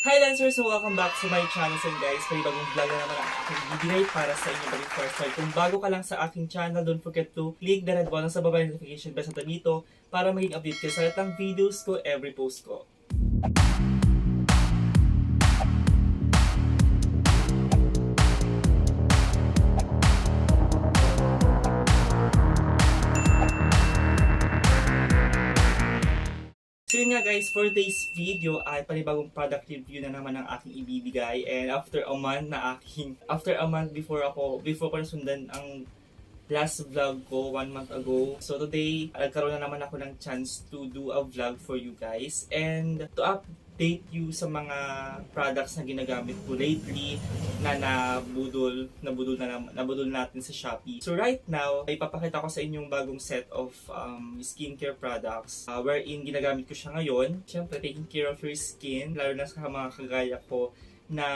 Hi Dancers! So welcome back to my channel. So guys, may bagong vlog na naman ang aking ibigay para sa inyo. But first, so kung bago ka lang sa aking channel, don't forget to click the red button sa baba ng notification bell sa dito para maging update ka sa lahat ng videos ko, every post ko. So yun nga guys, for today's video ay panibagong product review na naman ang aking ibibigay. And after a month before ko nasundan ang last vlog ko 1 month ago. So today, nagkaroon na naman ako ng chance to do a vlog for you guys. And to update you sa mga products na ginagamit ko lately na nabudol natin sa Shopee. So right now, ipapakita ko sa inyong bagong set of skincare products wherein ginagamit ko siya ngayon. Siyempre, taking care of your skin, lalo na sa mga kagaya ko na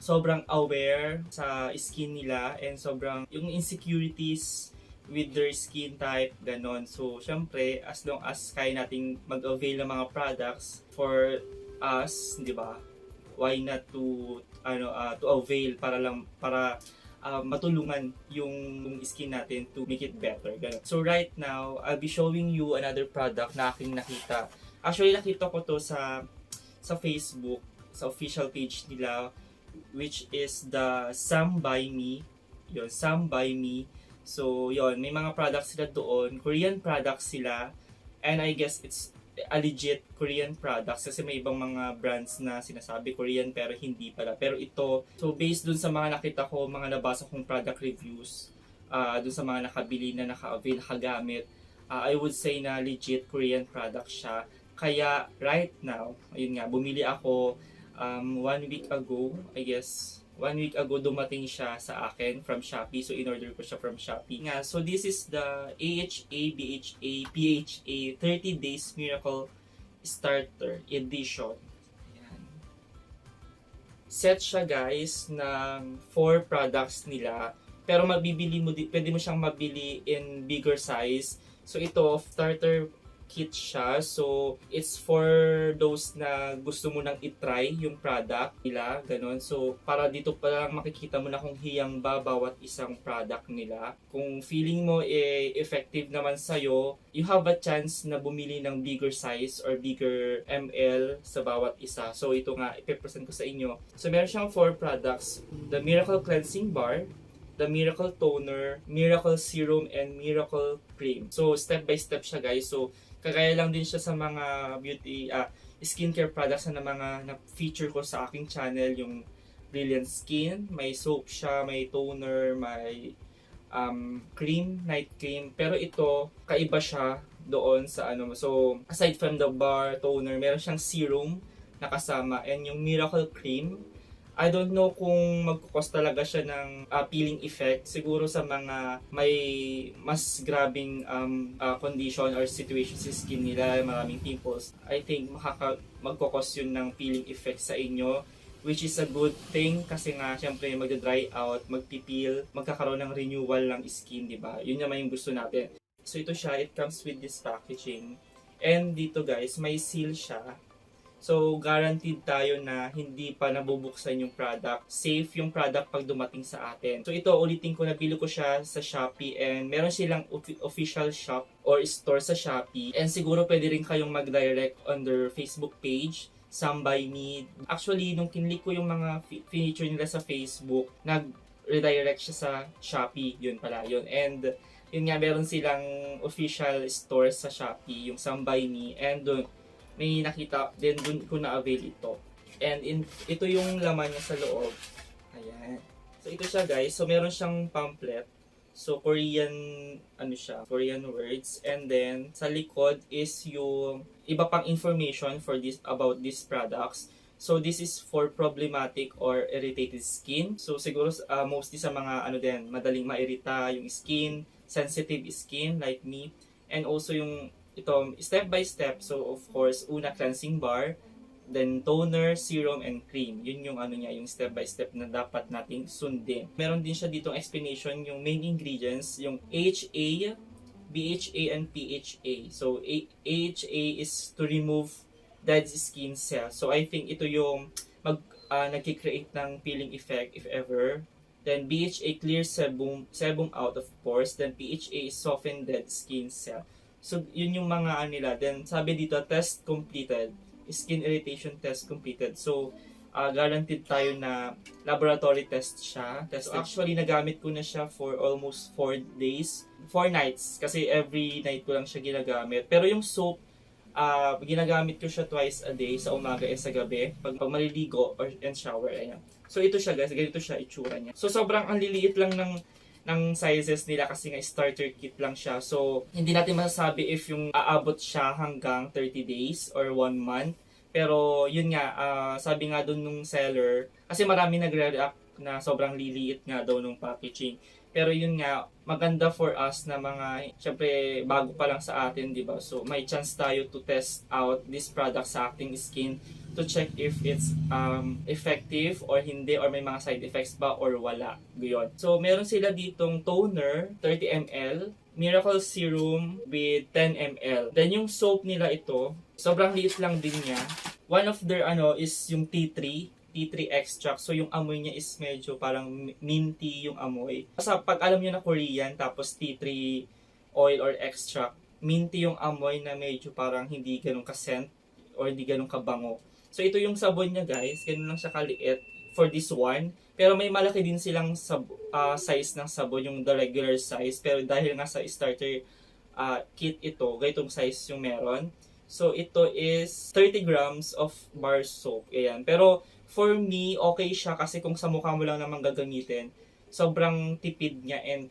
sobrang aware sa skin nila and sobrang yung insecurities with their skin type, ganon. So, syempre, as long as kaya nating mag-avail ng mga products for us, di ba? Why not to avail para matulungan yung skin natin to make it better. Ganun. So right now, I'll be showing you another product na aking nakita. Actually, nakita ko to sa Facebook, sa official page nila, which is the Some by Me. Yun, Some by Me. So, yun, may mga products sila doon. Korean products sila. And I guess it's a legit Korean products kasi may ibang mga brands na sinasabi Korean pero hindi pala. Pero ito, so based dun sa mga nakita ko, mga nabasa kong product reviews, dun sa mga nakabili na naka-avail, nakagamit, I would say na legit Korean product siya. Kaya right now, ayun nga, bumili ako 1 week ago, I guess. 1 week ago dumating siya sa akin from Shopee. So in-order ko siya from Shopee. Nga, so this is the AHA, BHA, PHA 30 Days Miracle Starter Edition. Ayan. Set siya guys ng 4 products nila. Pero pwede mo siyang mabili in bigger size. So ito, starter kit siya. So, it's for those na gusto mo nang itry yung product nila, ganun. So, para dito pa lang makikita mo na kung hiyang ba bawat isang product nila. Kung feeling mo effective naman sa'yo, you have a chance na bumili ng bigger size or bigger ML sa bawat isa. So, ito nga, ipipresent ko sa inyo. So, meron siyang 4 products. The Miracle Cleansing Bar, the Miracle Toner, Miracle Serum, and Miracle Cream. So, step by step siya guys. So, kagaya lang din siya sa mga skincare products na mga na-feature ko sa aking channel, yung Brilliant Skin, may soap siya, may toner, may cream, night cream. Pero ito, kaiba siya doon sa So, aside from the bar, toner, meron siyang serum na kasama. And yung Miracle Cream, I don't know kung magkukos talaga siya ng peeling effect. Siguro sa mga may mas grabing condition or situation sa skin nila, maraming pimples, I think magkukos yun ng peeling effect sa inyo. Which is a good thing kasi nga syempre magda-dry out, magpipil, magkakaroon ng renewal ng skin, di ba? Yun naman yung gusto natin. So ito siya, it comes with this packaging. And dito guys, may seal siya. So, guaranteed tayo na hindi pa nabubuksan yung product. Safe yung product pag dumating sa atin. So, ito, ulitin ko, nabili ko siya sa Shopee and meron silang official shop or store sa Shopee. And siguro pwede rin kayong mag-direct on their Facebook page, Some by Me. Actually, nung kinlik ko yung mga feature nila sa Facebook, nag-redirect siya sa Shopee. Yun pala, yun. And yun nga, meron silang official store sa Shopee, yung Some by Me. And doon, may nakita din dun ko na-avail ito. And ito yung laman niya sa loob. Ayan. So ito siya guys. So meron siyang pamphlet. So Korean, Korean words. And then sa likod is yung iba pang information about these products. So this is for problematic or irritated skin. So siguro mostly sa mga madaling mairita yung skin, sensitive skin like me. And also yung ito, step by step. So, of course, una cleansing bar, then toner, serum, and cream. Yun yung yung step by step na dapat nating sundin. Meron din siya ditong explanation, yung main ingredients, yung AHA, BHA, and PHA. So, AHA is to remove dead skin cells. So, I think ito yung nagki-create ng peeling effect if ever. Then BHA clears sebum out of pores. Then PHA is soften dead skin cell. So yun yung mga nila. Then sabi dito, test completed. Skin irritation test completed. So guaranteed tayo na laboratory test siya. So actually nagamit ko na siya for almost 4 days. 4 nights. Kasi every night ko lang siya ginagamit. Pero yung soap, ginagamit ko siya twice a day, sa umaga and sa gabi, pag maliligo or and shower. Ayan. So ito siya guys, ganito siya itsura niya. So sobrang ang liliit lang ng sizes nila kasi nga starter kit lang siya. So hindi natin masasabi if yung aabot siya hanggang 30 days or 1 month. Pero yun nga, sabi nga dun nung seller, kasi marami nagre-react na sobrang liliit nga daw nung packaging. Pero yun nga, maganda for us na mga, syempre, bago pa lang sa atin, di ba? So, may chance tayo to test out this product sa ating skin to check if it's effective or hindi, or may mga side effects ba or wala. Yun. So, meron sila ditong toner, 30 ml, Miracle Serum with 10 ml. Then, yung soap nila ito, sobrang liit lang din niya. One of their, is yung tea tree extract. So, yung amoy niya is medyo parang minty yung amoy. Sa pag alam niyo na Korean, tapos tea tree oil or extract, minty yung amoy na medyo parang hindi ganun ka-scent or hindi ganun kabango. So, ito yung sabon niya guys. Ganun lang siya kaliit for this one. Pero may malaki din silang size ng sabon, yung the regular size. Pero dahil nga sa starter kit ito, ganitong size yung meron. So, ito is 30 grams of bar soap. Ayan. Pero, for me, okay siya kasi kung sa mukha mo lang naman gagamitin, sobrang tipid niya and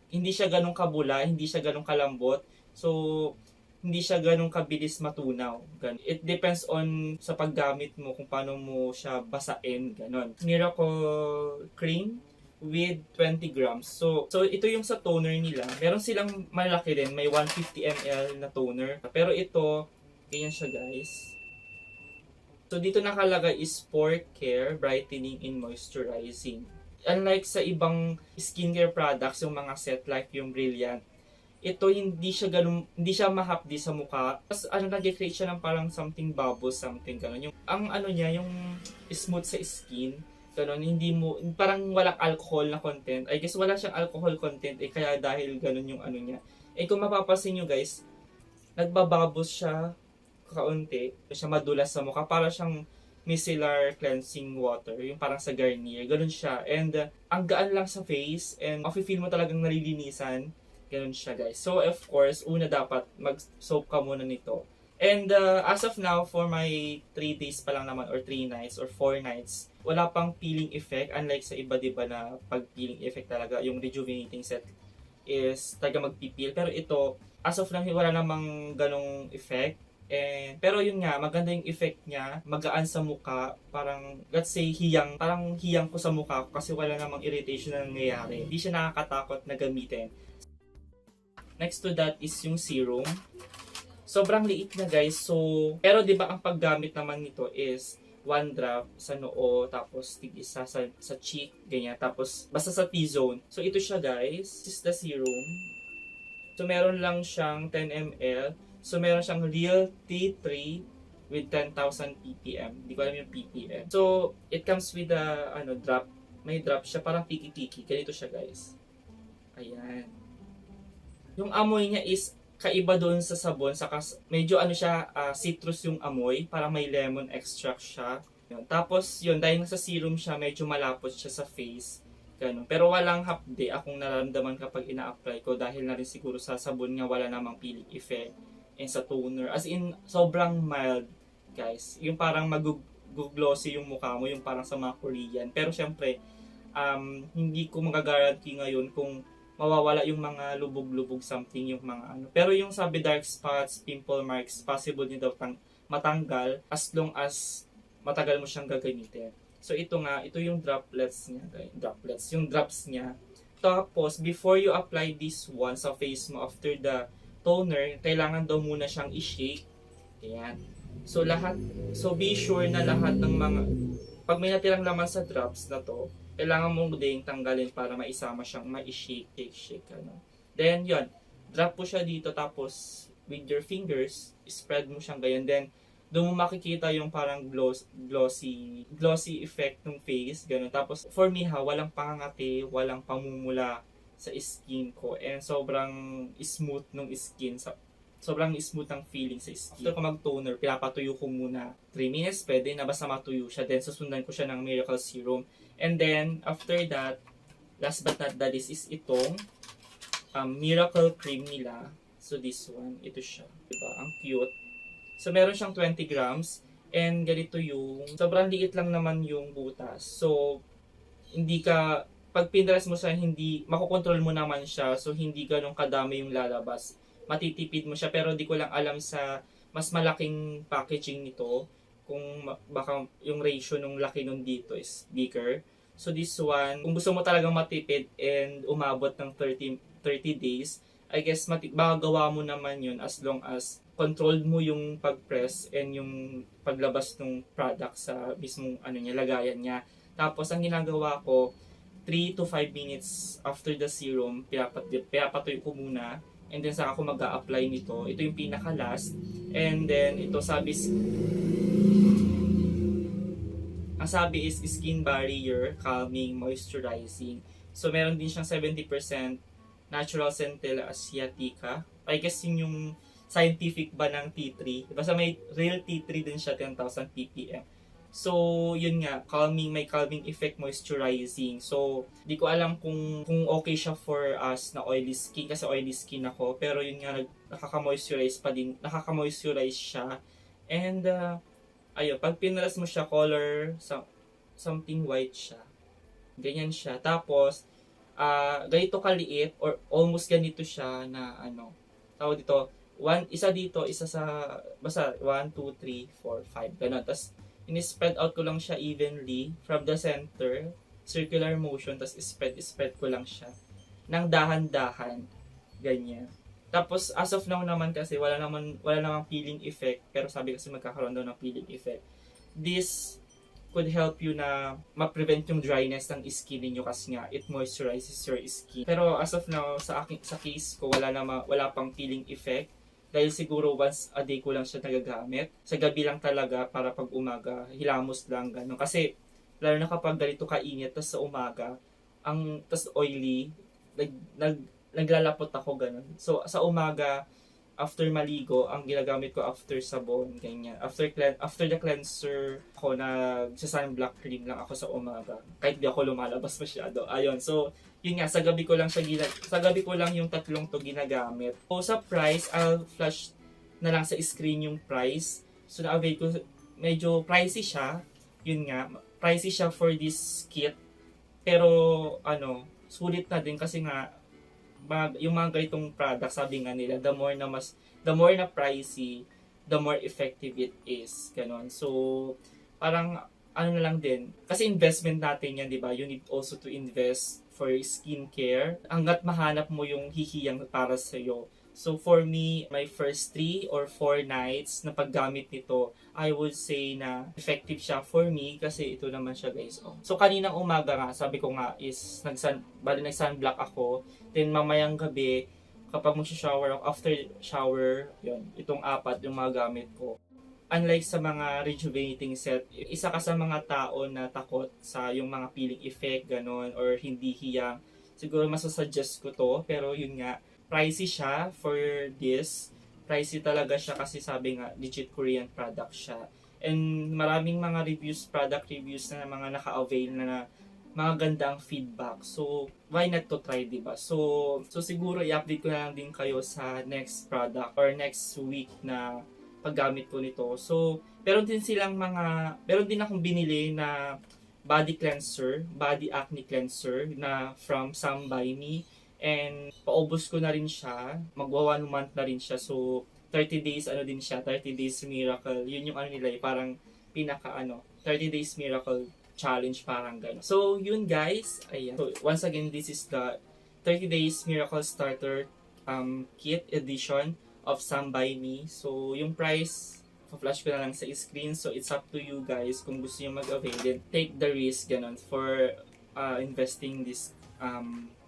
hindi siya ganun kabula, hindi siya ganun kalambot. So, hindi siya ganun kabilis matunaw. Ganun. It depends on sa paggamit mo kung paano mo siya basain. Ganun. Miracle Cream with 20 grams. So ito yung sa toner nila. Meron silang malaki din. May 150 ml na toner. Pero ito, ganyan siya guys. So, dito nakalagay is pore care, brightening, and moisturizing. Unlike sa ibang skincare products, yung mga set like yung Brilliant, ito hindi siya mahapdi sa mukha. Tapos nag-create siya ng parang something bubbles, something gano'n. Ang yung smooth sa skin, gano'n, parang walang alcohol na content. I guess wala siyang alcohol content, kaya dahil gano'n yung niya. Kung mapapansin nyo guys, nagbabubbles siya kaunti, siya madulas sa mukha, para siyang micellar cleansing water, yung parang sa Garnier, ganun siya. And ang gaan lang sa face, and feel mo talagang nalilinisan, ganun siya guys. So of course, una dapat mag-soap ka muna nito. And as of now, for my 3 days pa lang naman, or 3 nights, or 4 nights, wala pang peeling effect, unlike sa iba diba na pag peeling effect talaga, yung rejuvenating set is talaga magpipil. Pero ito, as of now, wala namang ganong effect. Pero yun nga, maganda yung effect niya, magaan sa mukha, parang, let's say, parang hiyang ko sa mukha ko kasi wala namang irritation na nangyayari. Hindi siya nakakatakot na gamitin. Next to that is yung serum. Sobrang liit na guys, pero diba ang paggamit naman nito is 1 drop sa noo, tapos tig-isa sa cheek, ganyan, tapos basta sa T-zone. So ito siya guys, this is the serum. So meron lang siyang 10 ml. So, meron siyang real T3 with 10,000 ppm. Hindi ko alam yung ppm. So, it comes with a drop. May drop siya, parang tiki-tiki. Ganito siya, guys. Ayan. Yung amoy niya is kaiba doon sa sabon. Saka medyo siya, citrus yung amoy. Parang may lemon extract siya. Yun. Tapos, yun, dahil sa serum siya, medyo malapot siya sa face. Ganun. Pero walang hapde akong nararamdaman kapag ina-apply ko dahil na rin siguro sa sabon nga wala namang peeling effect. And sa toner, as in sobrang mild guys, yung parang mag-glossy yung mukha mo, yung parang sa mga Korean. Pero syempre hindi ko magagaranti ngayon kung mawawala yung mga lubog-lubog something, yung mga pero yung sabi dark spots, pimple marks, possible din daw matanggal as long as matagal mo siyang gagamitin. So ito yung droplets niya guys, yung drops niya. Tapos before you apply this one sa face mo after the toner, kailangan daw muna siyang i-shake. Ayan. So be sure na lahat ng mga, pag may natirang laman sa drops na to, kailangan mong ding tanggalin para maisama siyang ma-shake. Then, yun. Drop po siya dito, tapos with your fingers, spread mo siyang ganyan. Then, Doon mo makikita yung parang glossy effect ng face, ganun. Tapos, for me ha, walang pangangati, walang pamumula sa skin ko. And sobrang smooth ng skin. Sobrang smooth ng feeling sa skin. After ko mag-toner, pinapatuyo ko muna 3 minutes, pwede na basta matuyo siya. Then, susundan ko siya ng Miracle Serum. And then, after that, last but not the least is itong Miracle Cream nila. So, this one, ito siya. Diba? Ang cute. So, meron siyang 20 grams. And ganito yung, sobrang liit lang naman yung butas. So, hindi ka, pag pinress mo siya, hindi, makokontrol mo naman siya. So, hindi ganun kadami yung lalabas. Matitipid mo siya. Pero di ko lang alam sa mas malaking packaging nito. Kung baka yung ratio ng laki nun dito is bigger. So, this one, kung gusto mo talagang matipid and umabot ng 30 days, I guess magagawa mo naman yun as long as controlled mo yung pag-press and yung paglabas ng product sa mismong lagayan niya. Tapos ang ginagawa ko, 3 to 5 minutes after the serum, pinapatuyo ko muna and then saka ako mag-a-apply nito. Ito yung pinaka-last. And then ito ang sabi is skin barrier, calming, moisturizing. So meron din siyang 70% natural centella asiatica. I guess yun yung scientific ba ng tea tree. Basta may real tea tree din siya, 10,000 ppm. So, yun nga, may calming effect, moisturizing. So, di ko alam kung okay siya for us na oily skin, kasi oily skin ako. Pero yun nga, nakaka-moisturize siya. And, ayun, pag pinaras mo siya, color, something white siya. Ganyan siya. Tapos, ganito kaliit, or almost ganito siya na, tawag dito, isa dito, isa sa, basta 1, 2, 3, 4, 5, gano'n. Tapos, in-spread out ko lang siya evenly from the center, circular motion, tapos spread ko lang siya ng dahan-dahan, ganyan. Tapos, as of now naman kasi, wala namang peeling effect, pero sabi kasi magkakaroon daw ng peeling effect. This could help you na ma-prevent yung dryness ng skin niyo kasi nga it moisturizes your skin. Pero as of now, sa case ko, wala pang peeling effect. Dahil siguro once a day ko lang siya nagagamit. Sa gabi lang talaga para pag umaga, hilamos lang gano'n. Kasi lalo na kapag ganito kainit, tas sa umaga, tas oily, naglalapot ako gano'n. So sa umaga, after maligo, ang ginagamit ko after sabon, ganyan. After the cleanser, ako nagsa-sunblock cream lang ako sa umaga. Kahit di ako lumalabas masyado. Ayun, so yun nga, sa gabi ko lang yung tatlong to ginagamit. So sa price, I'll flash na lang sa screen yung price. So na-avail ko, medyo pricey siya. Yun nga, pricey siya for this kit. Pero sulit na din kasi nga yung mga ganitong product, sabi nga nila, the more na pricey, the more effective it is. Ganon. So, parang na lang din. Kasi investment natin yan, di ba? You need also to invest for skincare. Hanggat mahanap mo yung hihiyang para sa'yo. So, for me, my first 3 or 4 nights na paggamit nito, I would say na effective siya for me kasi ito naman siya, guys. Oh. So, kaninang umaga nga, sabi ko nga is nag-sunblock ako. Then, mamayang gabi, kapag mag-shower ako, after shower, yun, itong 4 yung mga gamit ko. Unlike sa mga rejuvenating set, isa ka sa mga tao na takot sa yung mga peeling effect, ganon, or hindi hiyang. Siguro masasuggest ko to, pero yun nga, pricey siya for this. Pricey talaga siya kasi sabi nga, legit Korean product siya. And maraming mga product reviews na mga naka-avail na mga gandang feedback. So, why not to try, diba? So siguro i-update ko na lang din kayo sa next product or next week na paggamit ko nito. So, meron din akong binili na body acne cleanser na from Some By Me. And paubos ko na rin siya. Magwa 1 month na rin siya. So, 30 days din siya. 30 days miracle. Yun yung nila parang 30 days miracle challenge, parang gano'n. So, yun guys. Ayan. So, once again, this is the 30 days miracle starter kit edition of Some By Me. So, yung price, flash ko na lang sa screen. So, it's up to you guys kung gusto nyo mag-avail. Then, take the risk, ganun, for investing this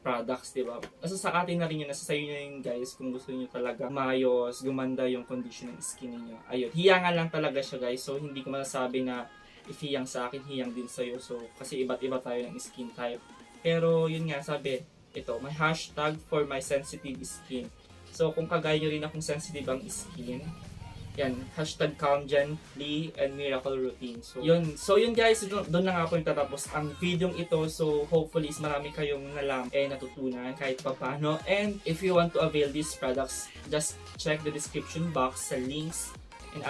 products, di ba? Nasa sa atin na rin yun, nasa sayo na yun guys, kung gusto niyo talaga mayos, gumanda yung condition ng skin niyo. Ayun, hiyangan lang talaga siya guys, so hindi ko masasabi na if hiyang sa akin, hiyang din sa'yo. So, kasi iba't iba tayo ng skin type. Pero, yun nga, sabi, ito, may hashtag for my sensitive skin. So, kung kagaya nyo rin akong sensitive ang skin, yan, hashtag calm gently and miracle routine. So yun guys, doon na nga po yung tatapos ang video ito. So, hopefully is marami kayong natutunan kahit papano. And if you want to avail these products, just check the description box sa links and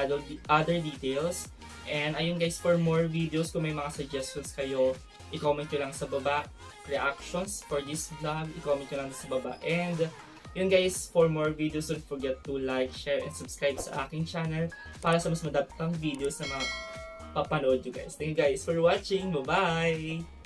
other details. And ayun guys, for more videos, kung may mga suggestions kayo, i-comment nyo lang sa baba. Reactions for this vlog, i-comment nyo lang sa baba. And yun guys, for more videos, don't forget to like, share, and subscribe sa aking channel para sa mas madagdag videos na mapapanood nyo guys. Thank you guys for watching. Bye-bye!